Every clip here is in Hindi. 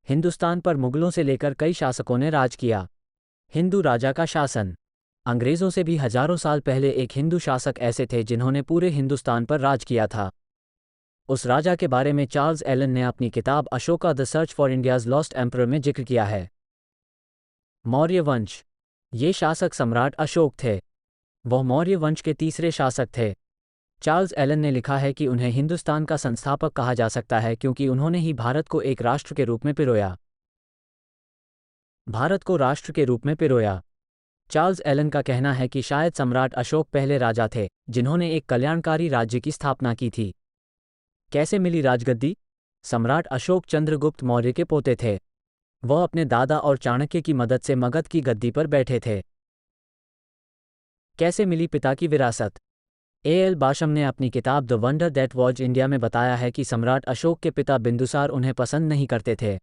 हिंदुस्तान पर मुगलों से लेकर कई शासकों ने राज किया। हिंदू राजा का शासन। अंग्रेज़ों से भी हजारों साल पहले एक हिंदू शासक ऐसे थे जिन्होंने पूरे हिंदुस्तान पर राज किया था। उस राजा के बारे में चार्ल्स एलन ने अपनी किताब Ashoka the search for India's lost emperor में जिक्र किया है। मौर्य वंश। ये शासक सम्राट अशोक थे। वह मौर्य वंश के तीसरे शासक थे। चार्ल्स एलन ने लिखा है कि उन्हें हिंदुस्तान का संस्थापक कहा जा सकता है क्योंकि उन्होंने ही भारत को एक राष्ट्र के रूप में पिरोया। भारत को राष्ट्र के रूप में पिरोया। चार्ल्स एलन का कहना है कि शायद सम्राट अशोक पहले राजा थे जिन्होंने एक कल्याणकारी राज्य की स्थापना की थी। कैसे मिली राजगद्दी? सम्राट अशोक चंद्रगुप्त मौर्य के पोते थे। वह अपने दादा और चाणक्य की मदद से मगध की गद्दी पर बैठे थे। कैसे मिली पिता की विरासत? एएल बाशम ने अपनी किताब the wonder that was India में बताया है कि सम्राट अशोक के पिता बिंदुसार उन्हें पसंद नहीं करते थे।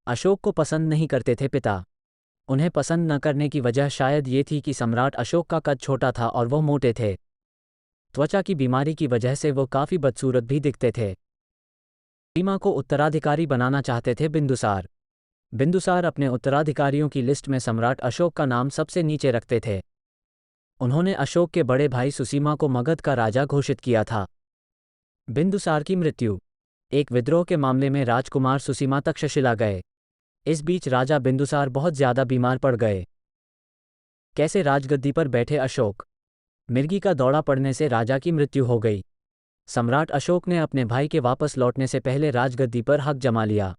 अशोक को पसंद नहीं करते थे पिता। उन्हें पसंद न करने की वजह शायद ये थी कि सम्राट अशोक का कद छोटा था और वह मोटे थे। त्वचा की बीमारी की वजह से वो काफ़ी बदसूरत भी दिखते थे। सीमा को उत्तराधिकारी बनाना चाहते थे बिंदुसार। बिंदुसार अपने उत्तराधिकारियों की लिस्ट में सम्राट अशोक का नाम सबसे नीचे रखते थे। उन्होंने अशोक के बड़े भाई सुसीमा को मगध का राजा घोषित किया था। बिंदुसार की मृत्यु। एक विद्रोह के मामले में राजकुमार सुसीमा तक्षशिला गए। इस बीच राजा बिंदुसार बहुत ज़्यादा बीमार पड़ गए। कैसे राजगद्दी पर बैठे अशोक? मिर्गी का दौरा पड़ने से राजा की मृत्यु हो गई। सम्राट अशोक ने अपने भाई के वापस लौटने से पहले राजगद्दी पर हक जमा लिया।